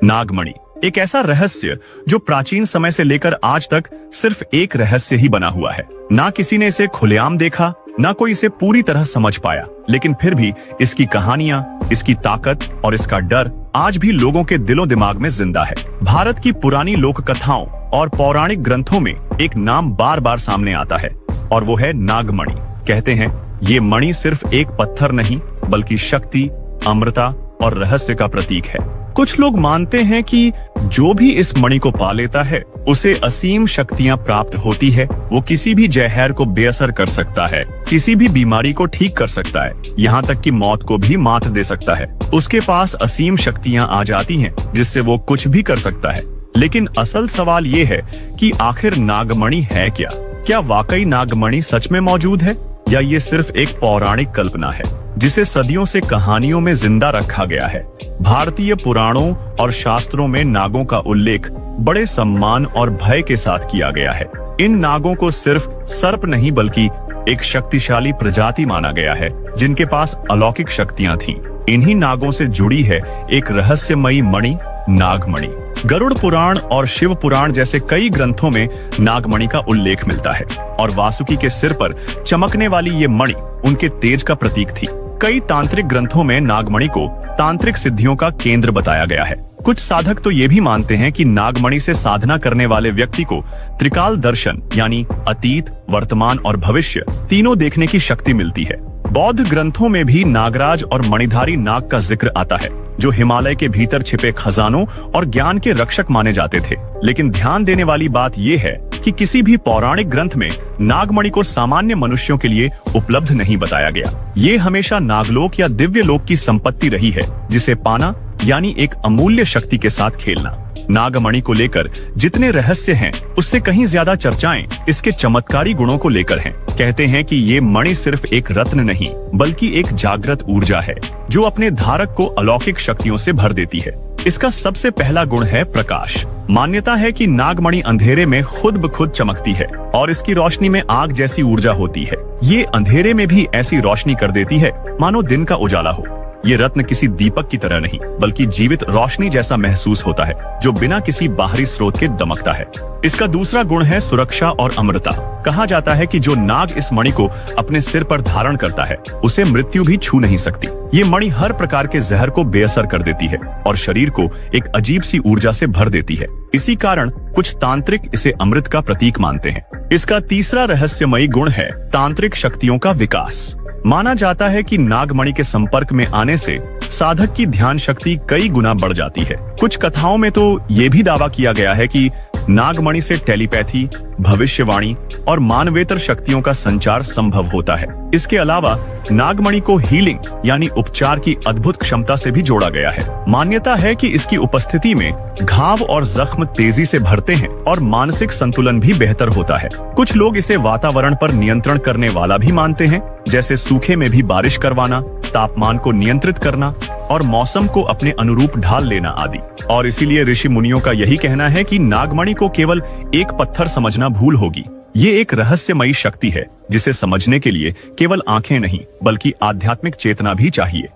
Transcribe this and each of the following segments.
नागमणि एक ऐसा रहस्य जो प्राचीन समय से लेकर आज तक सिर्फ एक रहस्य ही बना हुआ है। ना किसी ने इसे खुलेआम देखा, ना कोई इसे पूरी तरह समझ पाया, लेकिन फिर भी इसकी कहानियां, इसकी ताकत और इसका डर आज भी लोगों के दिलो दिमाग में जिंदा है। भारत की पुरानी लोक कथाओं और पौराणिक ग्रंथों में एक नाम बार बार सामने आता है और वो है नागमणि। कहते हैं ये मणि सिर्फ एक पत्थर नहीं बल्कि शक्ति, अमरता और रहस्य का प्रतीक है। कुछ लोग मानते हैं कि जो भी इस मणि को पा लेता है उसे असीम शक्तियां प्राप्त होती है। वो किसी भी जहर को बेअसर कर सकता है, किसी भी बीमारी को ठीक कर सकता है, यहाँ तक कि मौत को भी मात दे सकता है। उसके पास असीम शक्तियां आ जाती हैं जिससे वो कुछ भी कर सकता है। लेकिन असल सवाल ये है कि आखिर नागमणि है क्या? क्या वाकई नागमणि सच में मौजूद है या ये सिर्फ एक पौराणिक कल्पना है जिसे सदियों से कहानियों में जिंदा रखा गया है? भारतीय पुराणों और शास्त्रों में नागों का उल्लेख बड़े सम्मान और भय के साथ किया गया है। इन नागों को सिर्फ सर्प नहीं बल्कि एक शक्तिशाली प्रजाति माना गया है जिनके पास अलौकिक शक्तियां थीं। इन्हीं नागों से जुड़ी है एक रहस्यमयी मणि, नागमणि। गरुड़ पुराण और शिव पुराण जैसे कई ग्रंथों में नागमणि का उल्लेख मिलता है और वासुकी के सिर पर चमकने वाली ये मणि उनके तेज का प्रतीक थी। कई तांत्रिक ग्रंथों में नागमणि को तांत्रिक सिद्धियों का केंद्र बताया गया है। कुछ साधक तो ये भी मानते हैं कि नागमणि से साधना करने वाले व्यक्ति को त्रिकाल दर्शन यानी अतीत, वर्तमान और भविष्य तीनों देखने की शक्ति मिलती है। बौद्ध ग्रंथों में भी नागराज और मणिधारी नाग का जिक्र आता है जो हिमालय के भीतर छिपे खजानों और ज्ञान के रक्षक माने जाते थे। लेकिन ध्यान देने वाली बात यह है कि किसी भी पौराणिक ग्रंथ में नागमणि को सामान्य मनुष्यों के लिए उपलब्ध नहीं बताया गया। ये हमेशा नागलोक या दिव्य लोक की संपत्ति रही है जिसे पाना यानी एक अमूल्य शक्ति के साथ खेलना। नागमणि को लेकर जितने रहस्य हैं उससे कहीं ज्यादा चर्चाएं इसके चमत्कारी गुणों को लेकर हैं। कहते हैं कि ये मणि सिर्फ एक रत्न नहीं बल्कि एक जागृत ऊर्जा है जो अपने धारक को अलौकिक शक्तियों से भर देती है। इसका सबसे पहला गुण है प्रकाश। मान्यता है कि नागमणि अंधेरे में खुद ब खुद चमकती है और इसकी रोशनी में आग जैसी ऊर्जा होती है। ये अंधेरे में भी ऐसी रोशनी कर देती है मानो दिन का उजाला हो। ये रत्न किसी दीपक की तरह नहीं बल्कि जीवित रोशनी जैसा महसूस होता है जो बिना किसी बाहरी स्रोत के दमकता है। इसका दूसरा गुण है सुरक्षा और अमरता। कहा जाता है कि जो नाग इस मणि को अपने सिर पर धारण करता है उसे मृत्यु भी छू नहीं सकती। ये मणि हर प्रकार के जहर को बेअसर कर देती है और शरीर को एक अजीब सी ऊर्जा से भर देती है। इसी कारण कुछ तांत्रिक इसे अमृत का प्रतीक मानते हैं। इसका तीसरा रहस्यमयी गुण है तांत्रिक शक्तियों का विकास। माना जाता है कि नागमणि के संपर्क में आने से साधक की ध्यान शक्ति कई गुना बढ़ जाती है। कुछ कथाओं में तो ये भी दावा किया गया है कि नागमणि से टेलीपैथी, भविष्यवाणी और मानवेतर शक्तियों का संचार संभव होता है। इसके अलावा नागमणि को हीलिंग यानी उपचार की अद्भुत क्षमता से भी जोड़ा गया है। मान्यता है कि इसकी उपस्थिति में घाव और जख्म तेजी से भरते हैं और मानसिक संतुलन भी बेहतर होता है। कुछ लोग इसे वातावरण पर नियंत्रण करने वाला भी मानते हैं, जैसे सूखे में भी बारिश करवाना, तापमान को नियंत्रित करना और मौसम को अपने अनुरूप ढाल लेना आदि। और इसीलिए ऋषि मुनियों का यही कहना है कि नागमणि को केवल एक पत्थर समझना भूल होगी। ये एक रहस्यमयी शक्ति है जिसे समझने के लिए केवल आंखें नहीं बल्कि आध्यात्मिक चेतना भी चाहिए।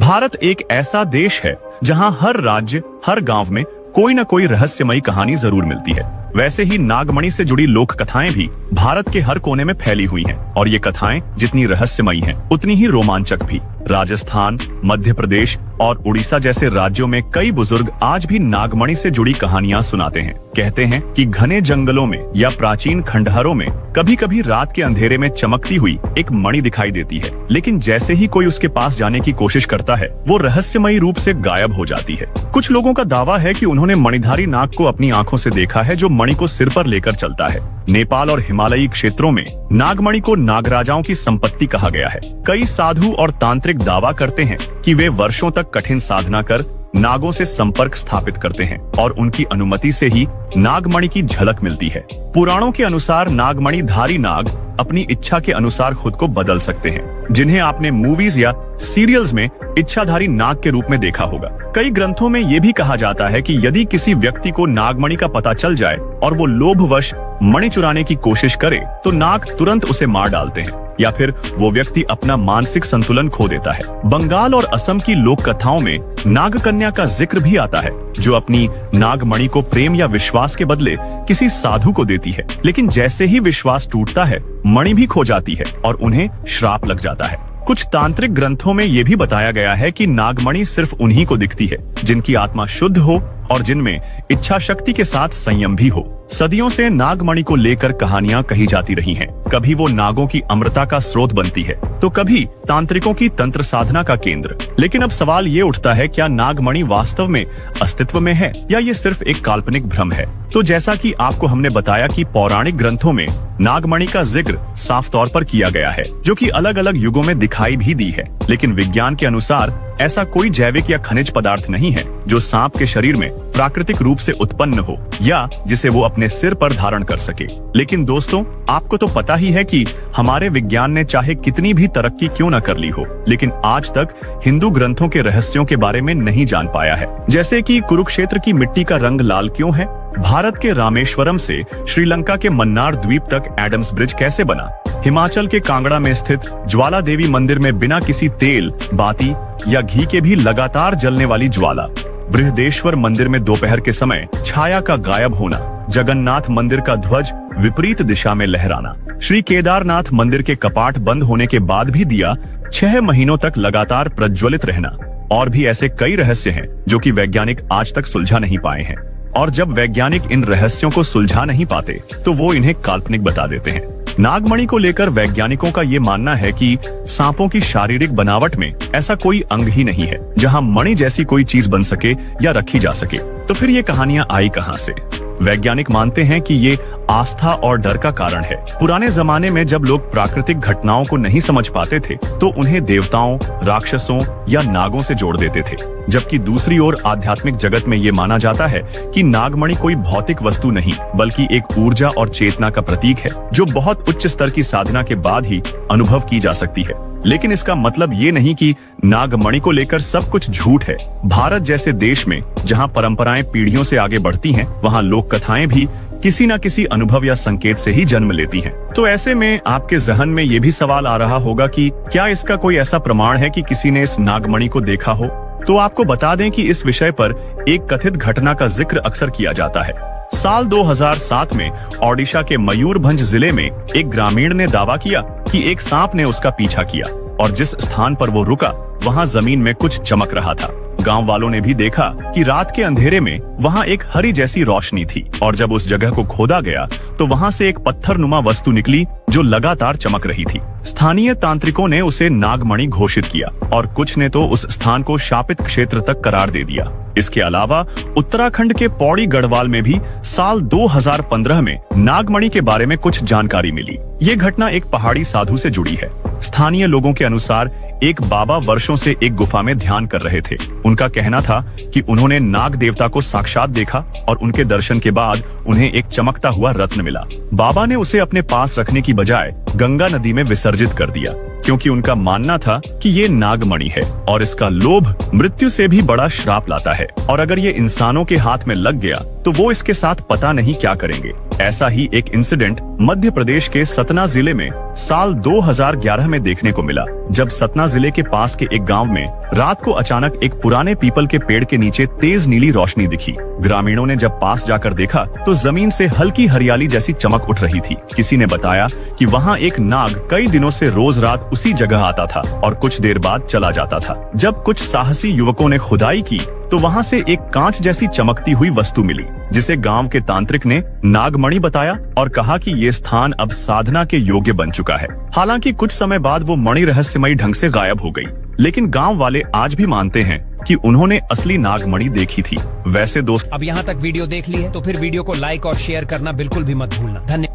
भारत एक ऐसा देश है जहां हर राज्य, हर गांव में कोई न कोई रहस्यमयी कहानी जरूर मिलती है। वैसे ही नागमणि से जुड़ी लोक कथाएं भी भारत के हर कोने में फैली हुई हैं और ये कथाएं जितनी रहस्यमयी हैं उतनी ही रोमांचक भी। राजस्थान, मध्य प्रदेश और उड़ीसा जैसे राज्यों में कई बुजुर्ग आज भी नागमणि से जुड़ी कहानियां सुनाते हैं। कहते हैं कि घने जंगलों में या प्राचीन खंडहरों में कभी कभी रात के अंधेरे में चमकती हुई एक मणि दिखाई देती है, लेकिन जैसे ही कोई उसके पास जाने की कोशिश करता है वो रहस्यमयी रूप से गायब हो जाती है। कुछ लोगों का दावा है कि उन्होंने मणिधारी नाग को अपनी आंखों से देखा है जो मणि को सिर पर लेकर चलता है। नेपाल और हिमालयी क्षेत्रों में नागमणि को नागराजाओं की संपत्ति कहा गया है। कई साधु और तांत्रिक दावा करते हैं कि वे वर्षों तक कठिन साधना कर नागों से संपर्क स्थापित करते हैं और उनकी अनुमति से ही नागमणि की झलक मिलती है। पुराणों के अनुसार नागमणि धारी नाग अपनी इच्छा के अनुसार खुद को बदल सकते हैं, जिन्हें आपने मूवीज या सीरियल्स में इच्छाधारी नाग के रूप में देखा होगा। कई ग्रंथों में ये भी कहा जाता है कि यदि किसी व्यक्ति को नागमणि का पता चल जाए और वो लोभवश मणि चुराने की कोशिश करे तो नाग तुरंत उसे मार डालते हैं। या फिर वो व्यक्ति अपना मानसिक संतुलन खो देता है। बंगाल और असम की लोक कथाओं में नाग कन्या का जिक्र भी आता है, जो अपनी नागमणि को प्रेम या विश्वास के बदले किसी साधु को देती है। लेकिन जैसे ही विश्वास टूटता है, मणि भी खो जाती है और उन्हें श्राप लग जाता है। कुछ तांत्रिक ग्रंथों में यह भी बताया गया है कि नागमणि सिर्फ उन्हीं को दिखती है जिनकी आत्मा शुद्ध हो और जिनमें इच्छा शक्ति के साथ संयम भी हो। सदियों से नागमणि को लेकर कहानियां कही जाती रही हैं। कभी वो नागों की अमृता का स्रोत बनती है, तो कभी तांत्रिकों की तंत्र साधना का केंद्र। लेकिन अब सवाल ये उठता है, क्या नागमणि वास्तव में अस्तित्व में है या ये सिर्फ एक काल्पनिक भ्रम है? तो जैसा कि आपको हमने बताया कि पौराणिक ग्रंथों में नागमणि का जिक्र साफ तौर पर किया गया है, जो कि अलग अलग युगों में दिखाई भी दी है। लेकिन विज्ञान के अनुसार ऐसा कोई जैविक या खनिज पदार्थ नहीं है जो सांप के शरीर में प्राकृतिक रूप से उत्पन्न हो या जिसे वो अपने सिर पर धारण कर सके। लेकिन दोस्तों, आपको तो पता ही है कि हमारे विज्ञान ने चाहे कितनी भी तरक्की क्यों न कर ली हो, लेकिन आज तक हिंदू ग्रंथों के रहस्यों के बारे में नहीं जान पाया है। जैसे कि कुरुक्षेत्र की मिट्टी का रंग लाल क्यों है, भारत के रामेश्वरम से श्रीलंका के मन्नार द्वीप तक एडम्स ब्रिज कैसे बना, हिमाचल के कांगड़ा में स्थित ज्वाला देवी मंदिर में बिना किसी तेल, बाती या घी के भी लगातार जलने वाली ज्वाला, बृहदेश्वर मंदिर में दोपहर के समय छाया का गायब होना, जगन्नाथ मंदिर का ध्वज विपरीत दिशा में लहराना, श्री केदारनाथ मंदिर के कपाट बंद होने के बाद भी दिया 6 महीनों तक लगातार प्रज्वलित रहना, और भी ऐसे कई रहस्य हैं जो कि वैज्ञानिक आज तक सुलझा नहीं पाए हैं। और जब वैज्ञानिक इन रहस्यों को सुलझा नहीं पाते, तो वो इन्हें काल्पनिक बता देते हैं। नागमणि को लेकर वैज्ञानिकों का ये मानना है कि सांपों की शारीरिक बनावट में ऐसा कोई अंग ही नहीं है जहां मणि जैसी कोई चीज बन सके या रखी जा सके। तो फिर ये कहानियां आई कहां से? वैज्ञानिक मानते हैं कि ये आस्था और डर का कारण है। पुराने जमाने में जब लोग प्राकृतिक घटनाओं को नहीं समझ पाते थे, तो उन्हें देवताओं, राक्षसों या नागों से जोड़ देते थे। जबकि दूसरी ओर आध्यात्मिक जगत में ये माना जाता है कि नागमणि कोई भौतिक वस्तु नहीं, बल्कि एक ऊर्जा और चेतना का प्रतीक है, जो बहुत उच्च स्तर की साधना के बाद ही अनुभव की जा सकती है। लेकिन इसका मतलब ये नहीं कि नागमणि को लेकर सब कुछ झूठ है। भारत जैसे देश में जहां परंपराएं पीढ़ियों से आगे बढ़ती हैं, वहां लोक कथाएं भी किसी न किसी अनुभव या संकेत से ही जन्म लेती हैं। तो ऐसे में आपके जहन में ये भी सवाल आ रहा होगा कि क्या इसका कोई ऐसा प्रमाण है कि किसी ने इस नागमणि को देखा हो? तो आपको बता दें कि इस विषय पर एक कथित घटना का जिक्र अक्सर किया जाता है। साल 2007 में ओडिशा के मयूरभंज जिले में एक ग्रामीण ने दावा किया कि एक सांप ने उसका पीछा किया और जिस स्थान पर वो रुका, वहां जमीन में कुछ चमक रहा था। गांव वालों ने भी देखा कि रात के अंधेरे में वहां एक हरी जैसी रोशनी थी, और जब उस जगह को खोदा गया तो वहां से एक पत्थरनुमा वस्तु निकली जो लगातार चमक रही थी। स्थानीय तांत्रिकों ने उसे नागमणि घोषित किया और कुछ ने तो उस स्थान को शापित क्षेत्र तक करार दे दिया। इसके अलावा उत्तराखंड के पौड़ी गढ़वाल में भी साल 2015 में नागमणि के बारे में कुछ जानकारी मिली। ये घटना एक पहाड़ी साधु से जुड़ी है। स्थानीय लोगों के अनुसार एक बाबा वर्षों से एक गुफा में ध्यान कर रहे थे। उनका कहना था कि उन्होंने नाग देवता को साक्षात देखा और उनके दर्शन के बाद उन्हें एक चमकता हुआ रत्न मिला। बाबा ने उसे अपने पास रखने की बजाय गंगा नदी में विसर्जित कर दिया, क्योंकि उनका मानना था कि ये नागमणि है और इसका लोभ मृत्यु से भी बड़ा श्राप लाता है, और अगर ये इंसानों के हाथ में लग गया तो वो इसके साथ पता नहीं क्या करेंगे। ऐसा ही एक इंसिडेंट मध्य प्रदेश के सतना जिले में साल 2011 में देखने को मिला, जब सतना जिले के पास के एक गांव में रात को अचानक एक पुराने पीपल के पेड़ के नीचे तेज नीली रोशनी दिखी। ग्रामीणों ने जब पास जाकर देखा तो जमीन से हल्की हरियाली जैसी चमक उठ रही थी। किसी ने बताया कि वहां एक नाग कई दिनों से रोज रात उसी जगह आता था और कुछ देर बाद चला जाता था। जब कुछ साहसी युवकों ने खुदाई की तो वहां से एक कांच जैसी चमकती हुई वस्तु मिली, जिसे गांव के तांत्रिक ने नागमणि बताया और कहा कि ये स्थान अब साधना के योग्य बन चुका है। हालांकि कुछ समय बाद वो मणि रहस्यमयी ढंग से गायब हो गई, लेकिन गांव वाले आज भी मानते हैं कि उन्होंने असली नागमणि देखी थी। वैसे दोस्त, अब यहाँ तक वीडियो देख ली है तो फिर वीडियो को लाइक और शेयर करना बिल्कुल भी मत भूलना। धन्यवाद।